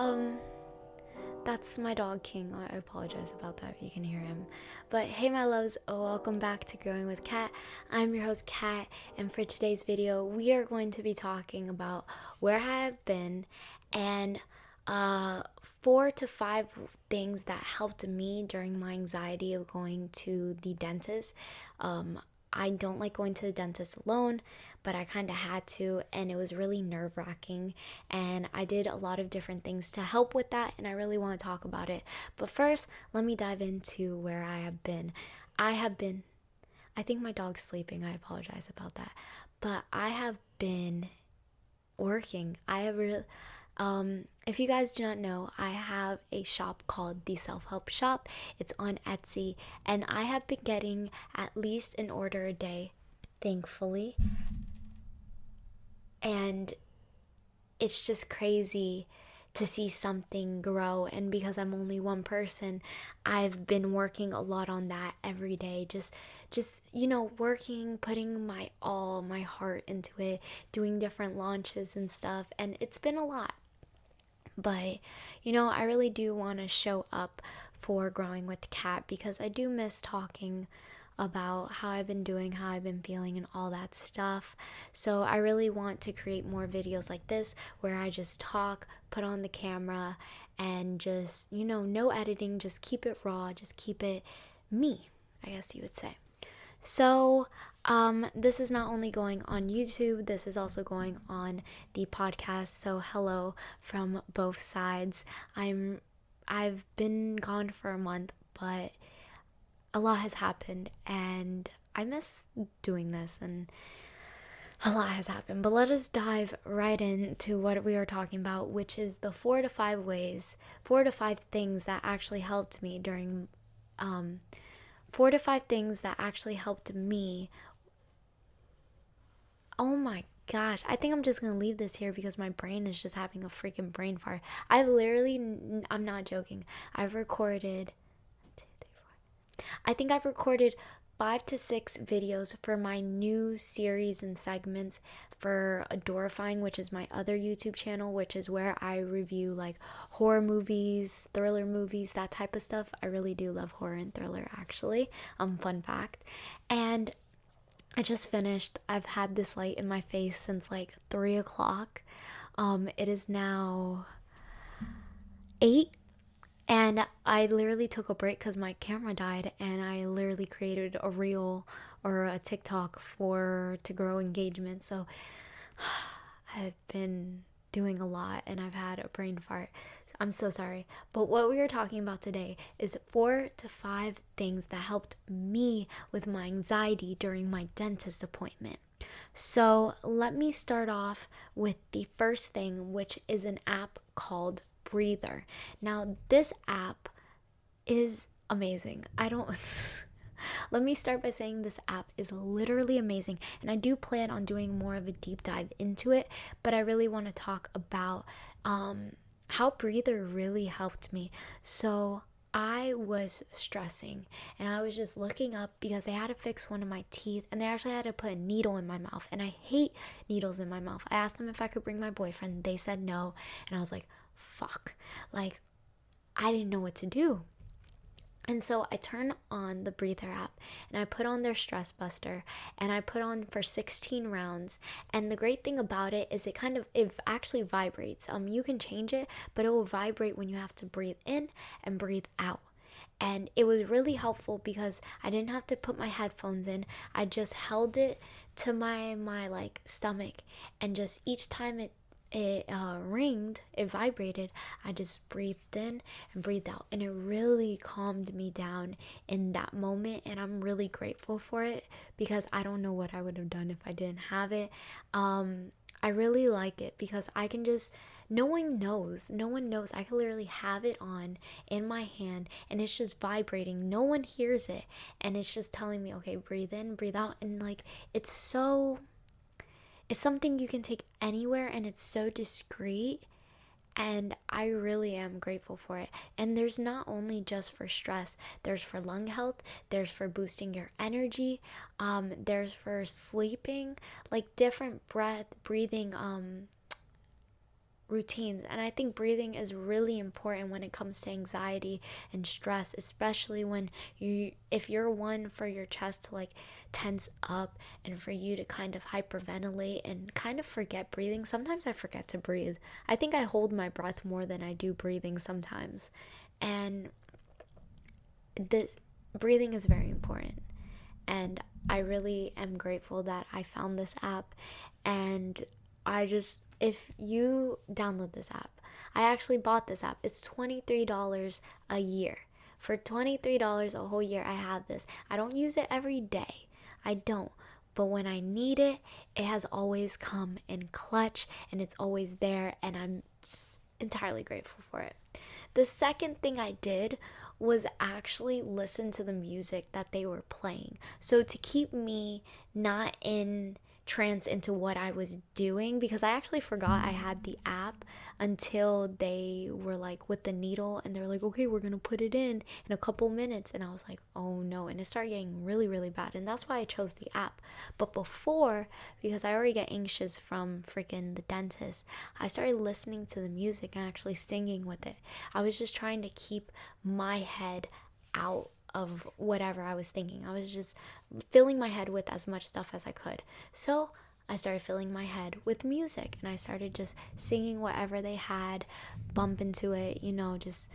Um, that's my dog King. I apologize about that if you can hear him. But hey, my loves, welcome back to Growing with Kat. I'm your host, Kat, and for today's video, we are going to be talking about where I have been and 4 to 5 things that helped me during my anxiety of going to the dentist. I don't like going to the dentist alone, but I kind of had to, and it was really nerve wracking. And I did a lot of different things to help with that, and I really want to talk about it. But first, let me dive into where I have been. I think my dog's sleeping. I apologize about that. But I have been working. If you guys do not know, I have a shop called the Self Help Shop. It's on Etsy, and I have been getting at least an order a day, thankfully. And it's just crazy to see something grow, and because I'm only one person, I've been working a lot on that every day, just working, putting my all, my heart into it, doing different launches and stuff, and it's been a lot. But I really do want to show up for Growing with Kat because I do miss talking about how I've been doing, how I've been feeling, and all that stuff. So I really want to create more videos like this where I just talk, put on the camera, and just, no editing, just keep it raw, just keep it me, I guess you would say. So, this is not only going on YouTube, this is also going on the podcast. So, hello from both sides. I've been gone for a month, but a lot has happened and I miss doing this, and a lot has happened. But let us dive right into what we are talking about, which is the 4 to 5 things that actually helped me during 4 to 5 things that actually helped me. Oh my gosh, I think I'm just gonna leave this here because my brain is just having a freaking brain fart. I'm not joking. I think I've recorded 5 to 6 videos for my new series and segments for Adorifying, which is my other YouTube channel, which is where I review like horror movies, thriller movies, that type of stuff. I really do love horror and thriller, actually. Fun fact. And I just finished. I've had this light in my face since like 3 o'clock. It is now 8. And I literally took a break because my camera died, and I literally created a reel or a TikTok to grow engagement. So I've been doing a lot and I've had a brain fart. I'm so sorry. But what we are talking about today is 4 to 5 things that helped me with my anxiety during my dentist appointment. So let me start off with the first thing, which is an app called Breather. Now, this app is amazing. Let me start by saying this app is literally amazing, and I do plan on doing more of a deep dive into it, but I really want to talk about how Breather really helped me. So I was stressing and I was just looking up because they had to fix one of my teeth, and they actually had to put a needle in my mouth, and I hate needles in my mouth. I asked them if I could bring my boyfriend. They said no, and I was like, fuck, like I didn't know what to do. And so I turned on the Breather app and I put on their stress buster, and I put on for 16 rounds. And the great thing about it is it actually vibrates. You can change it, but it will vibrate when you have to breathe in and breathe out. And it was really helpful because I didn't have to put my headphones in. I just held it to my like stomach, and just each time it ringed, it vibrated, I just breathed in and breathed out, and it really calmed me down in that moment, and I'm really grateful for it because I don't know what I would have done if I didn't have it. I really like it because I can just, no one knows, I can literally have it on in my hand and it's just vibrating, no one hears it, and it's just telling me, okay, breathe in, breathe out, and like it's something you can take anywhere, and it's so discreet, and I really am grateful for it. And there's not only just for stress, there's for lung health, there's for boosting your energy, there's for sleeping, like different breathing routines. And I think breathing is really important when it comes to anxiety and stress, especially when if you're one for your chest to like tense up and for you to kind of hyperventilate and kind of forget breathing. Sometimes I forget to breathe. I think I hold my breath more than I do breathing sometimes. And this breathing is very important. And I really am grateful that I found this app. And if you download this app, I actually bought this app. It's $23 a year. For $23 a whole year, I have this. I don't use it every day. I don't. But when I need it, it has always come in clutch and it's always there. And I'm just entirely grateful for it. The second thing I did was actually listen to the music that they were playing. So to keep me not in trance into what I was doing, because I actually forgot I had the app until they were like with the needle and they're like, okay, we're gonna put it in a couple minutes, and I was like, oh no, and it started getting really, really bad, and that's why I chose the app. But before, because I already get anxious from freaking the dentist, I started listening to the music and actually singing with it. I was just trying to keep my head out of whatever I was thinking. I was just filling my head with as much stuff as I could. So I started filling my head with music and I started just singing whatever they had, bump into it, just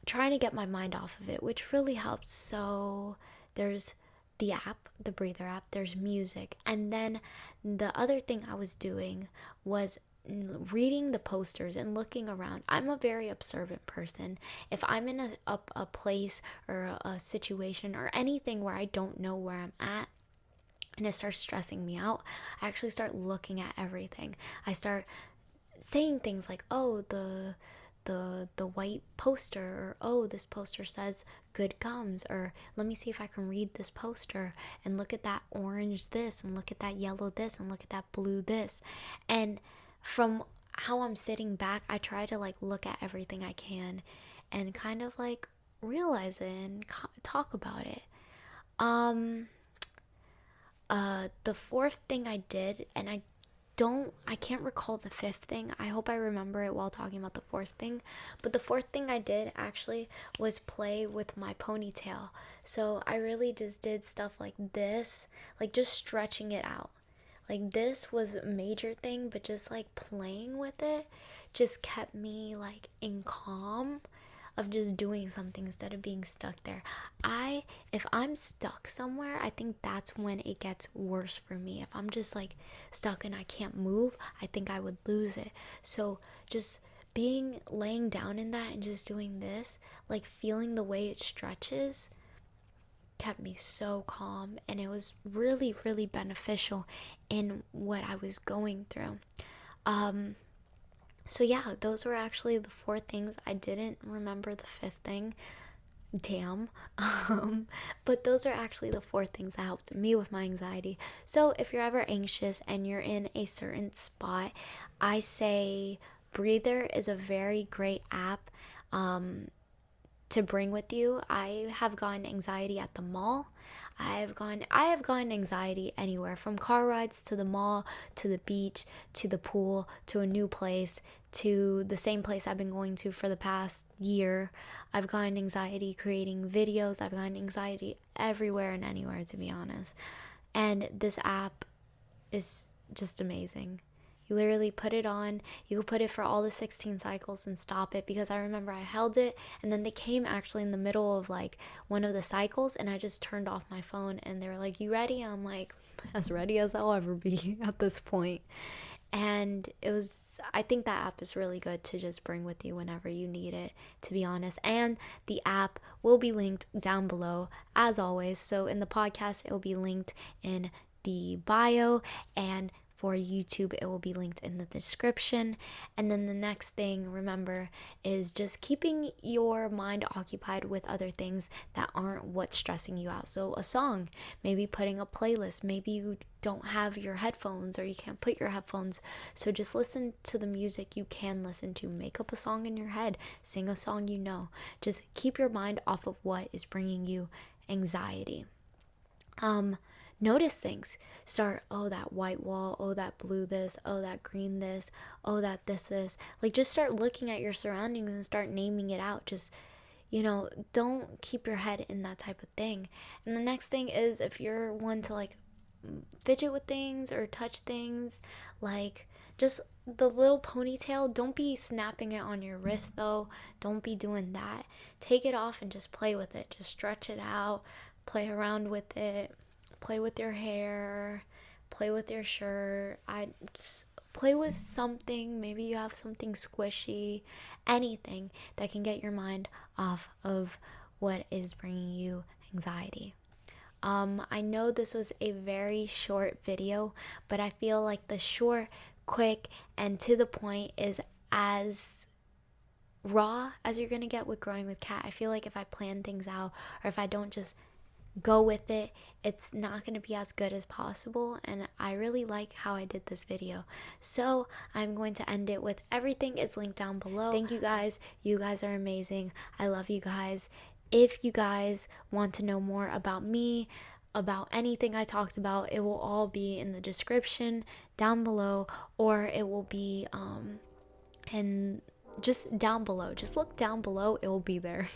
trying to get my mind off of it, which really helped. So there's the app, the breather app, there's music. And then the other thing I was doing was reading the posters and looking around. I'm a very observant person. If I'm in a place or a situation or anything where I don't know where I'm at and it starts stressing me out, I actually start looking at everything. I start saying things like, oh, the white poster, or oh, this poster says good gums, or let me see if I can read this poster and look at that orange this and look at that yellow this and look at that blue this. And from how I'm sitting back, I try to like look at everything I can and kind of like realize it and talk about it. The fourth thing I did, and I can't recall the fifth thing. I hope I remember it while talking about the fourth thing. But the fourth thing I did actually was play with my ponytail. So I really just did stuff like this, like just stretching it out. Like this was a major thing, but just like playing with it just kept me like in calm of just doing something instead of being stuck there. If I'm stuck somewhere, I think that's when it gets worse for me. If I'm just like stuck and I can't move, I think I would lose it. So just laying down in that and just doing this, like feeling the way it stretches, kept me so calm, and it was really, really beneficial in what I was going through. So yeah, those were actually the four things. I didn't remember the fifth thing. Damn. But those are actually the four things that helped me with my anxiety. So if you're ever anxious and you're in a certain spot, I say Breather is a very great app to bring with you. I have gotten anxiety at the mall. I have gotten anxiety anywhere, from car rides to the mall, to the beach, to the pool, to a new place, to the same place I've been going to for the past year. I've gotten anxiety creating videos. I've gotten anxiety everywhere and anywhere, to be honest. And this app is just amazing. You literally put it on. You could put it for all the 16 cycles and stop it, because I remember I held it and then they came actually in the middle of like one of the cycles and I just turned off my phone and they were like, you ready? And I'm like, as ready as I'll ever be at this point. And I think that app is really good to just bring with you whenever you need it, to be honest. And the app will be linked down below as always. So in the podcast, it will be linked in the bio, and for YouTube, it will be linked in the description. And then the next thing, remember, is just keeping your mind occupied with other things that aren't what's stressing you out. So a song, maybe putting a playlist. Maybe you don't have your headphones or you can't put your headphones. So just listen to the music you can listen to. Make up a song in your head. Sing a song you know. Just keep your mind off of what is bringing you anxiety. notice things. Start, oh, that white wall, oh, that blue this, oh, that green this, oh, that this. Like, just start looking at your surroundings and start naming it out. Just, don't keep your head in that type of thing. And the next thing is, if you're one to like fidget with things or touch things, like just the little ponytail, don't be snapping it on your wrist though. Don't be doing that. Take it off and just play with it. Just stretch it out, play around with it, play with your hair, play with your shirt. I just play with something. Maybe you have something squishy, anything that can get your mind off of what is bringing you anxiety. I know this was a very short video, but I feel like the short, quick, and to the point is as raw as you're gonna get with growing with cat. I feel like if I plan things out or if I don't just go with it, it's not going to be as good as possible, and I really like how I did this video. So I'm going to end it with everything is linked down below. Thank you guys are amazing. I love you guys. If you guys want to know more about me, about anything I talked about, it will all be in the description down below, or it will be in just down below. Just look down below, it will be there.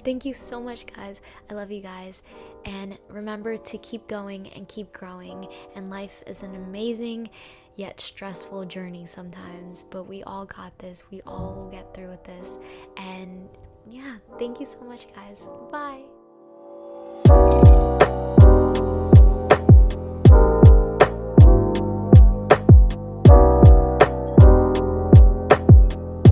Thank you so much, guys. I love you guys, and remember to keep going and keep growing. And life is an amazing yet stressful journey sometimes, but we all got this. We all will get through with this. And yeah, thank you so much, guys. Bye.